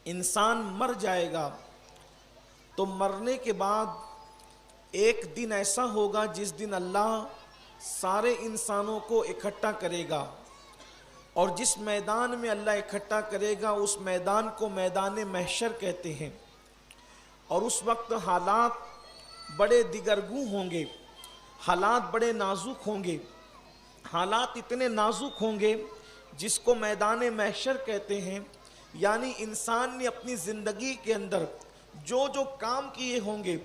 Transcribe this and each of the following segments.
انسان مر جائے گا تو مرنے کے بعد ایک دن ایسا ہوگا جس دن اللہ سارے انسانوں کو اکٹھا کرے گا، اور جس میدان میں اللہ اکٹھا کرے گا اس میدان کو میدان محشر کہتے ہیں۔ اور اس وقت حالات بڑے دگرگوں ہوں گے، حالات بڑے نازک ہوں گے، حالات اتنے نازک ہوں گے جس کو میدان محشر کہتے ہیں۔ یعنی انسان نے اپنی زندگی کے اندر جو جو کام کیے ہوں گے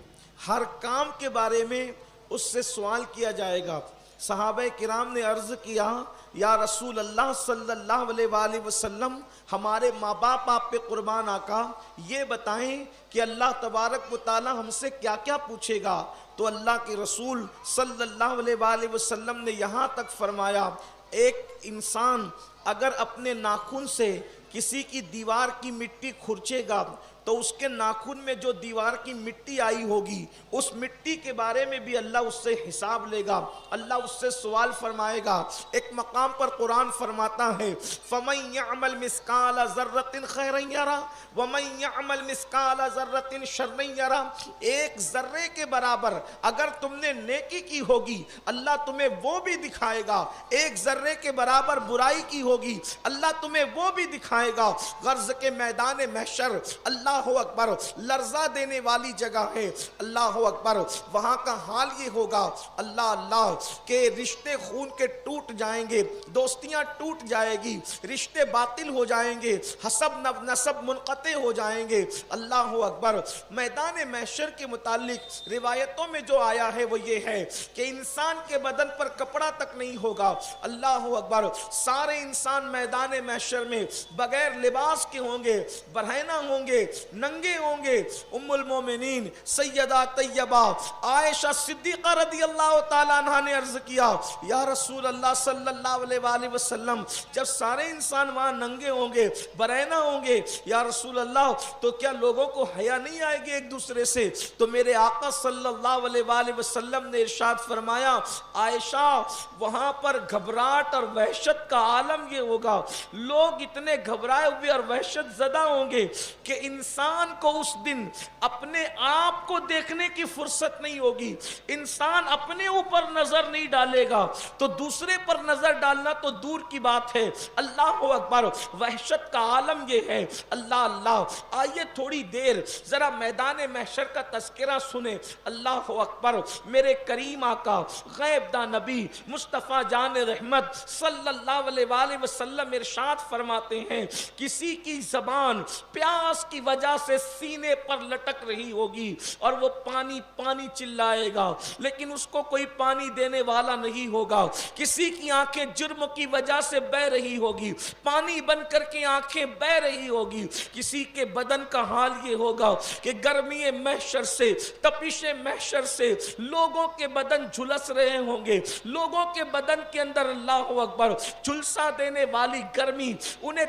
ہر کام کے بارے میں اس سے سوال کیا جائے گا۔ صحابہ کرام نے عرض کیا یا رسول اللہ صلی اللہ علیہ وآلہ وسلم، ہمارے ماں باپ آپ پہ قربان آقا، یہ بتائیں کہ اللہ تبارک و تعالی ہم سے کیا کیا پوچھے گا؟ تو اللہ کے رسول صلی اللہ علیہ وآلہ وسلم نے یہاں تک فرمایا، ایک انسان اگر اپنے ناخن سے کسی کی دیوار کی مٹی کھرچے گا تو اس کے ناخن میں جو دیوار کی مٹی آئی ہوگی اس مٹی کے بارے میں بھی اللہ اس سے حساب لے گا، اللہ اس سے سوال فرمائے گا۔ ایک مقام پر قرآن فرماتا ہے فَمَن يَعْمَلْ مِثْقَالَ ذَرَّةٍ خَيْرًا يَرَهُ وَمَن يَعْمَلْ مِثْقَالَ ذَرَّةٍ شَرًّا يَرَهُ۔ ایک ذرے کے برابر اگر تم نے نیکی کی ہوگی اللہ تمہیں وہ بھی دکھائے گا، ایک ذرے کے برابر برائی کی ہوگی اللہ تمہیں وہ بھی دکھائے گا۔ غرض کے میدان محشر اللہ اکبر لرزہ دینے والی جگہ ہے، اللہ اکبر، وہاں کا حال یہ ہوگا اللہ اللہ کہ رشتے خون کے ٹوٹ جائیں گے، دوستیاں ٹوٹ جائے گی، رشتے باطل ہو جائیں گے، حسب نسب منقطع ہو جائیں گے، اللہ اکبر۔ میدان محشر کے متعلق روایتوں میں جو آیا ہے وہ یہ ہے کہ انسان کے بدن پر کپڑا تک نہیں ہوگا، اللہ اکبر، سارے انسان میدان محشر میں بغیر لباس کے ہوں گے، برہنہ ہوں گے، ننگے ہوں گے۔ ام المومنین سیدہ طیبہ عائشہ صدیقہ رضی اللہ تعالیٰ عنہ نے عرض کیا یا رسول اللہ صلی اللہ علیہ وآلہ وسلم، جب سارے انسان وہاں ننگے ہوں گے، برہنہ ہوں گے، یا رسول اللہ تو کیا لوگوں کو حیا نہیں آئے گی ایک دوسرے سے؟ تو میرے آقا صلی اللہ علیہ وآلہ وسلم نے ارشاد فرمایا عائشہ وہاں پر گھبراہٹ اور وحشت کا عالم یہ ہوگا، لوگ اتنے گھبرائے ہوئے اور وحشت زدہ ہوں گے کہ انسان کو اس دن اپنے آپ کو دیکھنے کی فرصت نہیں ہوگی، انسان اپنے اوپر نظر نہیں ڈالے گا تو دوسرے پر نظر ڈالنا تو دور کی بات ہے، اللہ اکبر۔ وحشت کا عالم یہ ہے، اللہ اللہ۔ آئیے تھوڑی دیر ذرا میدان محشر کا تذکرہ سنیں، اللہ اکبر۔ میرے کریم آقا غیب دا نبی مصطفیٰ جان رحمت صلی اللہ علیہ وآلہ وسلم ارشاد فرماتے ہیں کسی کی زبان پیاس کی وجہ سے سینے پر لٹک رہی ہوگی اور وہ پانی پانی چلائے گا لیکن اس کو کوئی پانی دینے والا نہیں ہوگا، کسی کی آنکھیں جرم کی وجہ سے بہہ رہی ہوگی، پانی بن کر کے آنکھیں بہہ رہی ہوگی، کسی کے بدن کا حال یہ ہوگا کہ گرمی محشر سے تپش محشر سے لوگوں کے بدن جھلس رہے ہوں گے، لوگوں کے بدن کے اندر اللہ اکبر جھلسا دینے والی گرمی انہیں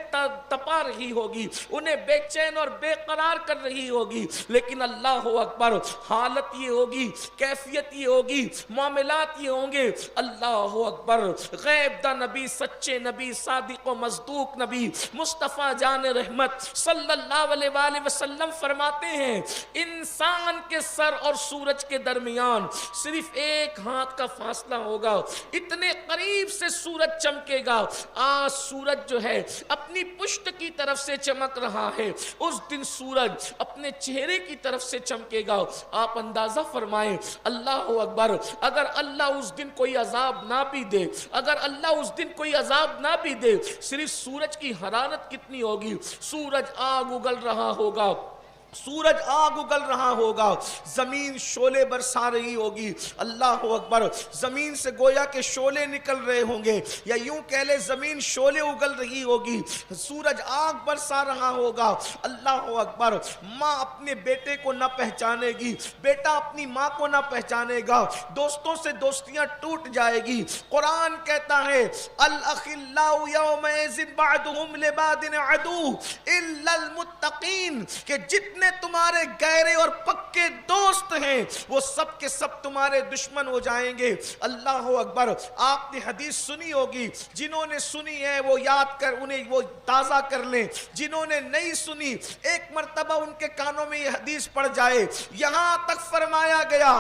تپا رہی ہوگی، انہیں بے چین اور بے قرار کر رہی ہوگی، لیکن اللہ اکبر حالت یہ ہوگی، کیفیت یہ ہوگی، معاملات یہ ہوں گے، اللہ اکبر۔ غیب دا نبی، سچے نبی، صادق و مصدوق نبی مصطفیٰ جان رحمت صلی اللہ علیہ وآلہ وسلم فرماتے ہیں انسان کے سر اور سورج کے درمیان صرف ایک ہاتھ کا فاصلہ ہوگا، اتنے قریب سے سورج چمکے گا۔ آج سورج جو ہے اپنی پشت کی طرف سے چمک رہا ہے، اس دن سورج اپنے چہرے کی طرف سے چمکے گا۔ آپ اندازہ فرمائیں اللہ اکبر، اگر اللہ اس دن کوئی عذاب نہ بھی دے، اگر اللہ اس دن کوئی عذاب نہ بھی دے، صرف سورج کی حرارت کتنی ہوگی؟ سورج آگ اگل رہا ہوگا، سورج آگ اگل رہا ہوگا، زمین شعلے برسا رہی ہوگی، اللہ اکبر، زمین سے گویا کہ شعلے نکل رہے ہوں گے، یا یوں کہہ لے زمین شعلے اگل رہی ہوگی، سورج آگ برسا رہا ہوگا، اللہ اکبر۔ ماں اپنے بیٹے کو نہ پہچانے گی، بیٹا اپنی ماں کو نہ پہچانے گا، دوستوں سے دوستیاں ٹوٹ جائے گی۔ قرآن کہتا ہے الاخلاء یومئذ بعضهم لبعض عدو الا المتقین، کہ جتنے جتنے تمہارے گہرے اور پکے دوست ہیں وہ سب کے سب تمہارے دشمن ہو جائیں گے۔ اللہ اکبر۔ آپ نے حدیث سنی ہوگی، جنہوں نے سنی ہے وہ یاد کر انہیں وہ تازہ کر لیں، جنہوں نے نہیں سنی ایک مرتبہ ان کے کانوں میں یہ حدیث پڑ جائے۔ یہاں تک فرمایا گیا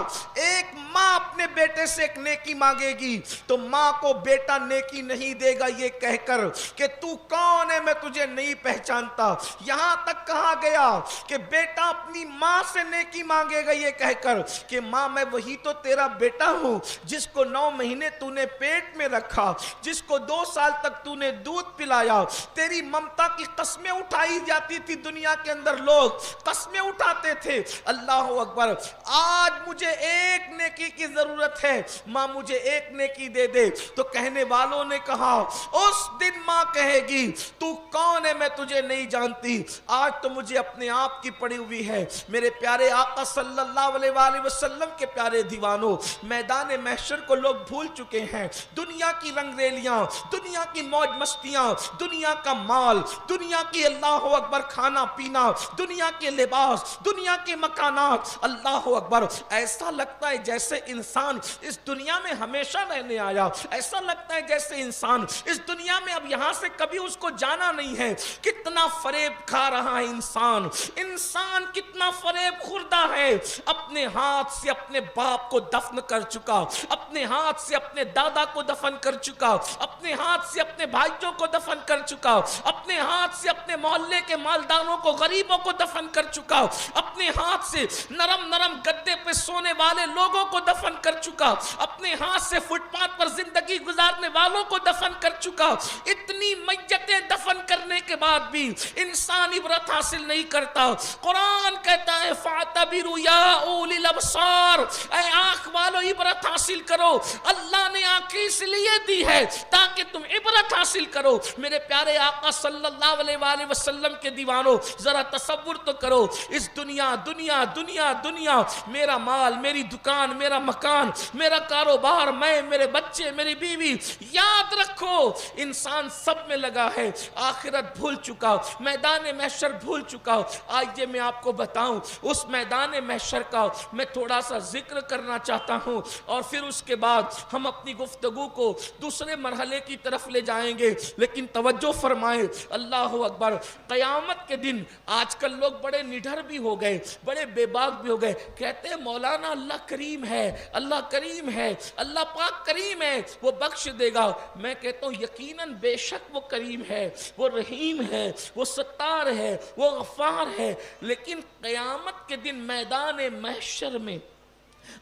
ایک ماں اپنے بیٹے سے ایک نیکی مانگے گی تو ماں کو بیٹا نیکی نہیں دے گا یہ کہہ کر کہ تو کون ہے میں تجھے نہیں پہچانتا۔ یہاں تک کہا گیا کہ بیٹا اپنی ماں سے نیکی مانگے گا یہ کہہ کر کہ ماں میں وہی تو تیرا بیٹا ہوں جس کو 9 مہینے تو نے پیٹ میں رکھا، جس کو 2 سال تک تو نے دودھ پلایا۔ تیری ممتا کی قسمیں اٹھائی جاتی تھی، دنیا کے اندر لوگ قسمیں اٹھاتے تھے۔ اللہ اکبر۔ آج مجھے ایک نیکی کی ضرورت ہے، ماں مجھے ایک نیکی دے دے۔ تو کہنے والوں نے کہا اس دن ماں کہے گی تو کون ہے میں تجھے نہیں جانتی، آج تو مجھے اپنے آپ کی پڑی ہوئی ہے۔ میرے پیارے آقا صلی اللہ علیہ وآلہ وسلم کے پیارے دیوانوں، میدان محشر کو لوگ بھول چکے ہیں۔ دنیا کی رنگ ریلیاں، دنیا کی موج مستیاں، دنیا کا مال، دنیا کی اللہ اکبر کھانا پینا، دنیا کے لباس، دنیا کے مکانات، اللہ اکبر۔ ایسا لگتا ہے جیسے انسان اس دنیا میں ہمیشہ رہنے آیا، ایسا لگتا ہے جیسے انسان اس دنیا میں اب یہاں سے کبھی اس کو جانا نہیں ہے۔ کتنا فریب کھا رہا ہے انسان، انسان کتنا فریب خوردہ ہے۔ اپنے ہاتھ سے اپنے باپ کو دفن کر چکا، اپنے ہاتھ سے اپنے دادا کو دفن کر چکا، اپنے ہاتھ سے اپنے بھائیوں کو دفن کر چکا، اپنے ہاتھ سے اپنے محلے کے مالداروں کو غریبوں کو دفن کر چکا، اپنے ہاتھ سے نرم نرم گدے پہ سونے والے لوگوں کو دفن کر چکا، اپنے ہاتھ سے فٹ پاتھ پر زندگی گزارنے والوں کو دفن کر چکا۔ اتنی میتیں دفن کرنے کے بعد بھی انسان عبرت حاصل نہیں کرتا۔ قرآن کہتا ہے فَاعْتَبِرُوا يَا أُولِي الْأَبْصَارِ، اے آنکھ والو عبرت حاصل کرو۔ اللہ نے آنکھیں اس لیے دی ہے تاکہ تم عبرت حاصل کرو۔ میرے پیارے آقا صلی اللہ علیہ وآلہ وسلم کے دیوانوں، ذرا تصور تو کرو، اس دنیا دنیا دنیا دنیا، میرا مال، میری دکان، میرا مکان، میرا کاروبار، میں، میرے بچے، میری بیوی، یاد رکھو انسان سب میں لگا ہے۔ آخرت بھول چکا، میدان محشر بھول چکا۔ آئیے میں آپ کو بتاؤں اس میدان محشر کا میں تھوڑا سا ذکر کرنا چاہتا ہوں، اور پھر اس کے بعد ہم اپنی گفتگو کو دوسرے مرحلے کی طرف لے جائیں گے۔ لیکن توجہ فرمائیں، اللہ اکبر۔ قیامت کے دن آج کل لوگ بڑے نڈر بھی ہو گئے، بڑے بے باک بھی ہو گئے، کہتے ہیں مولانا اللہ کریم ہے، اللہ کریم ہے، اللہ پاک کریم ہے، وہ بخش دے گا۔ میں کہتا ہوں یقیناً بے شک وہ کریم ہے، وہ رحیم ہے، وہ ستار ہے، وہ غفار ہے، لیکن قیامت کے دن میدان محشر میں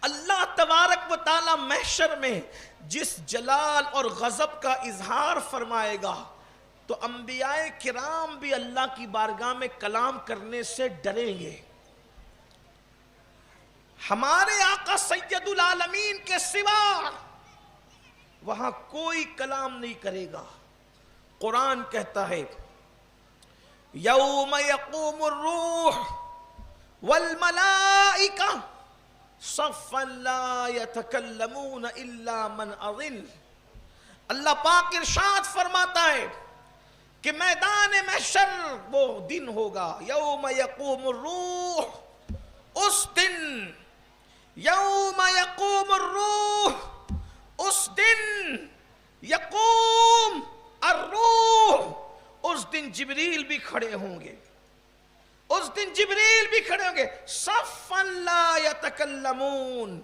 اللہ تبارک و تعالی محشر میں جس جلال اور غضب کا اظہار فرمائے گا تو انبیاء کرام بھی اللہ کی بارگاہ میں کلام کرنے سے ڈریں گے۔ ہمارے آقا سید العالمین کے سوا وہاں کوئی کلام نہیں کرے گا۔ قرآن کہتا ہے یوم یقوم الروح والملائکہ صفا لا یتکلمون الا من اذن۔ اللہ پاک ارشاد فرماتا ہے کہ میدان محشر وہ دن ہوگا، یوم یقوم الروح، اس دن، یوم یقوم الروح، اس دن یقوم الروح، اس دن جبریل بھی کھڑے ہوں گے، اس دن جبریل بھی کھڑے ہوں گے، صفا لا یتکلمون،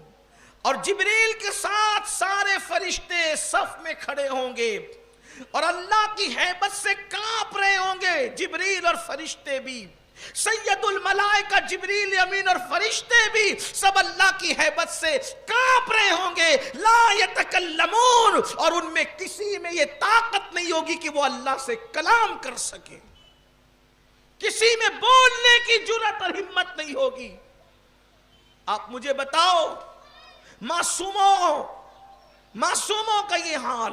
اور جبریل کے ساتھ سارے فرشتے صف میں کھڑے ہوں گے اور اللہ کی ہیبت سے کانپ رہے ہوں گے، جبریل اور فرشتے بھی، سید الملائکہ جبریل امین اور فرشتے بھی سب اللہ کی ہیبت سے کانپ رہے ہوں گے، لا یتکلمون، اور ان میں کسی میں یہ طاقت نہیں ہوگی کہ وہ اللہ سے کلام کر سکے، کسی میں بولنے کی جرأت اور ہمت نہیں ہوگی۔ آپ مجھے بتاؤ، معصوموں کا یہ حال،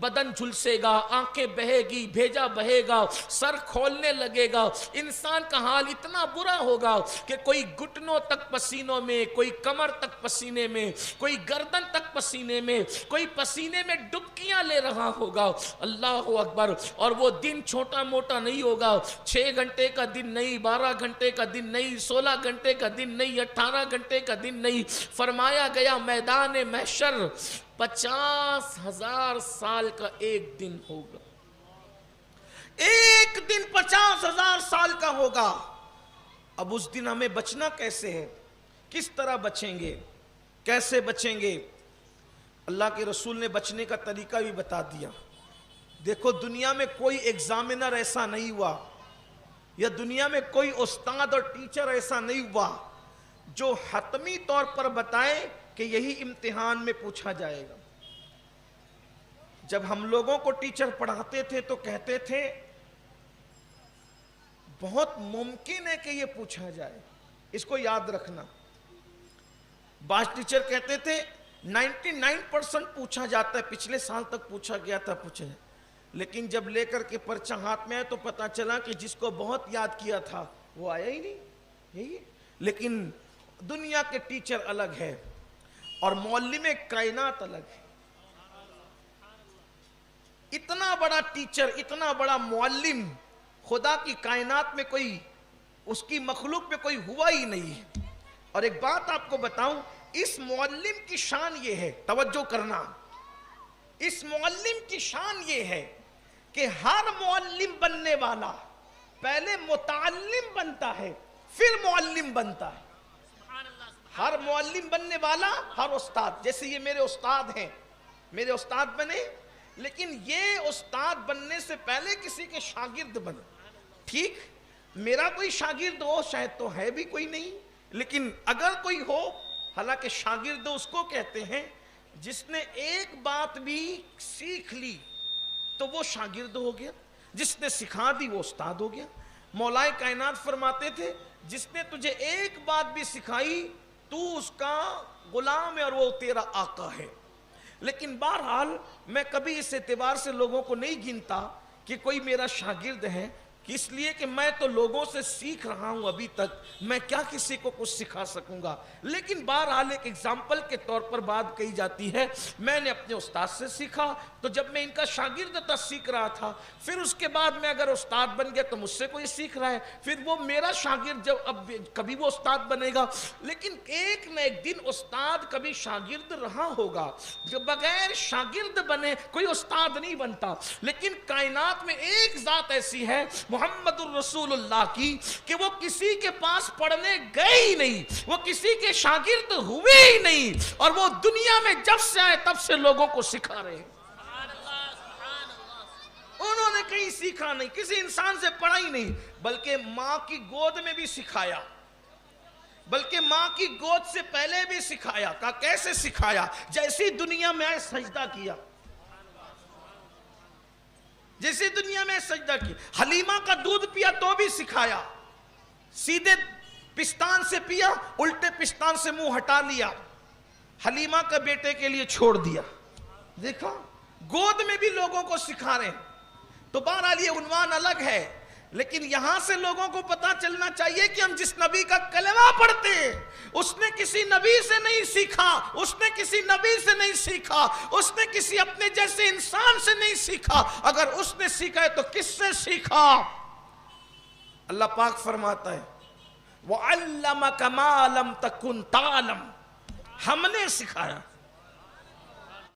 بدن جھلسے گا، آنکھیں بہے گی، بھیجا بہے گا، سر کھولنے لگے گا، انسان کا حال اتنا برا ہوگا کہ کوئی گھٹنوں تک پسینوں میں، کوئی کمر تک پسینے میں، کوئی گردن تک پسینے میں، کوئی پسینے میں ڈبکیاں لے رہا ہوگا۔ اللہ اکبر۔ اور وہ دن چھوٹا موٹا نہیں ہوگا، 6 گھنٹے کا دن نہیں، 12 گھنٹے کا دن نہیں، 16 گھنٹے کا دن نہیں، 18 گھنٹے کا دن نہیں۔ فرمایا گیا میدان محشر 50,000 سال کا ایک دن ہوگا، ایک دن 50,000 سال کا ہوگا۔ اب اس دن ہمیں بچنا کیسے ہے؟ کس طرح بچیں گے؟ کیسے بچیں گے؟ اللہ کے رسول نے بچنے کا طریقہ بھی بتا دیا۔ دیکھو دنیا میں کوئی ایگزامینر ایسا نہیں ہوا، یا دنیا میں کوئی استاد اور ٹیچر ایسا نہیں ہوا جو حتمی طور پر بتائے کہ یہی امتحان میں پوچھا جائے گا۔ جب ہم لوگوں کو ٹیچر پڑھاتے تھے تو کہتے تھے بہت ممکن ہے کہ یہ پوچھا جائے، اس کو یاد رکھنا۔ بعض ٹیچر کہتے تھے 99% پوچھا جاتا ہے، پچھلے سال تک پوچھا گیا تھا، پوچھے، لیکن جب لے کر کے پرچہ ہاتھ میں آئے تو پتا چلا کہ جس کو بہت یاد کیا تھا وہ آیا ہی نہیں، یہی ہے۔ لیکن دنیا کے ٹیچر الگ ہے اور معلم کائنات الگ ہے۔ اتنا بڑا ٹیچر، اتنا بڑا معلم خدا کی کائنات میں کوئی، اس کی مخلوق میں کوئی ہوا ہی نہیں ہے۔ اور ایک بات آپ کو بتاؤں، اس معلم کی شان یہ ہے، توجہ کرنا، اس معلم کی شان یہ ہے کہ ہر معلم بننے والا پہلے متعلم بنتا ہے پھر معلم بنتا ہے۔ ہر معلم بننے والا، ہر استاد، جیسے یہ میرے استاد ہیں، میرے استاد بنے، لیکن یہ استاد بننے سے پہلے کسی کے شاگرد بنے۔ ٹھیک، میرا کوئی شاگرد ہو، شاید تو ہے بھی کوئی نہیں، لیکن اگر کوئی ہو، حالانکہ شاگرد اس کو کہتے ہیں جس نے ایک بات بھی سیکھ لی تو وہ شاگرد ہو گیا، جس نے سکھا دی وہ استاد ہو گیا۔ مولا کائنات فرماتے تھے جس نے تجھے ایک بات بھی سکھائی تو اس کا غلام ہے اور وہ تیرا آقا ہے۔ لیکن بہرحال میں کبھی اس اعتبار سے لوگوں کو نہیں گنتا کہ کوئی میرا شاگرد ہے، اس لیے کہ میں تو لوگوں سے سیکھ رہا ہوں، ابھی تک میں کیا کسی کو کچھ سکھا سکوں گا۔ لیکن بہرحال ایک ایگزامپل کے طور پر بات کہی جاتی ہے، میں نے اپنے استاد سے سیکھا، تو جب میں ان کا شاگرد تھا سیکھ رہا تھا، پھر اس کے بعد میں اگر استاد بن گیا تو مجھ سے کوئی سیکھ رہا ہے، پھر وہ میرا شاگرد، جب اب کبھی وہ استاد بنے گا۔ لیکن ایک نہ ایک دن استاد کبھی شاگرد رہا ہوگا، جو بغیر شاگرد بنے کوئی استاد نہیں بنتا۔ لیکن کائنات میں ایک ذات ایسی ہے محمد الرسول اللہ کی کہ وہ کسی کے پاس پڑھنے گئے ہی نہیں، وہ کسی کے شاگرد ہوئے ہی نہیں، اور وہ دنیا میں جب سے آئے تب سے لوگوں کو سکھا رہے ہیں۔ انہوں نے کہیں سیکھا نہیں، کسی انسان سے پڑھا ہی نہیں، بلکہ ماں کی گود میں بھی سکھایا، بلکہ ماں کی گود سے پہلے بھی سکھایا۔ کہا کیسے سکھایا؟ جیسی دنیا میں آئے سجدہ کیا، جیسے دنیا میں سجدہ کی۔ حلیمہ کا دودھ پیا تو بھی سکھایا، سیدھے پستان سے پیا، الٹے پستان سے منہ ہٹا لیا، حلیمہ کا بیٹے کے لیے چھوڑ دیا۔ دیکھا، گود میں بھی لوگوں کو سکھا رہے ہیں۔ تو بہرحال یہ عنوان الگ ہے، لیکن یہاں سے لوگوں کو پتا چلنا چاہیے کہ ہم جس نبی کا کلمہ پڑھتے ہیں اس نے کسی نبی سے نہیں سیکھا، اس نے کسی نبی سے نہیں سیکھا، اس نے کسی اپنے جیسے انسان سے نہیں سیکھا۔ اگر اس نے سیکھا ہے تو کس سے سیکھا؟ اللہ پاک فرماتا ہے وَعَلَّمَكَ مَا لَمْ تَكُنْ تَعْلَمْ، ہم نے سکھایا۔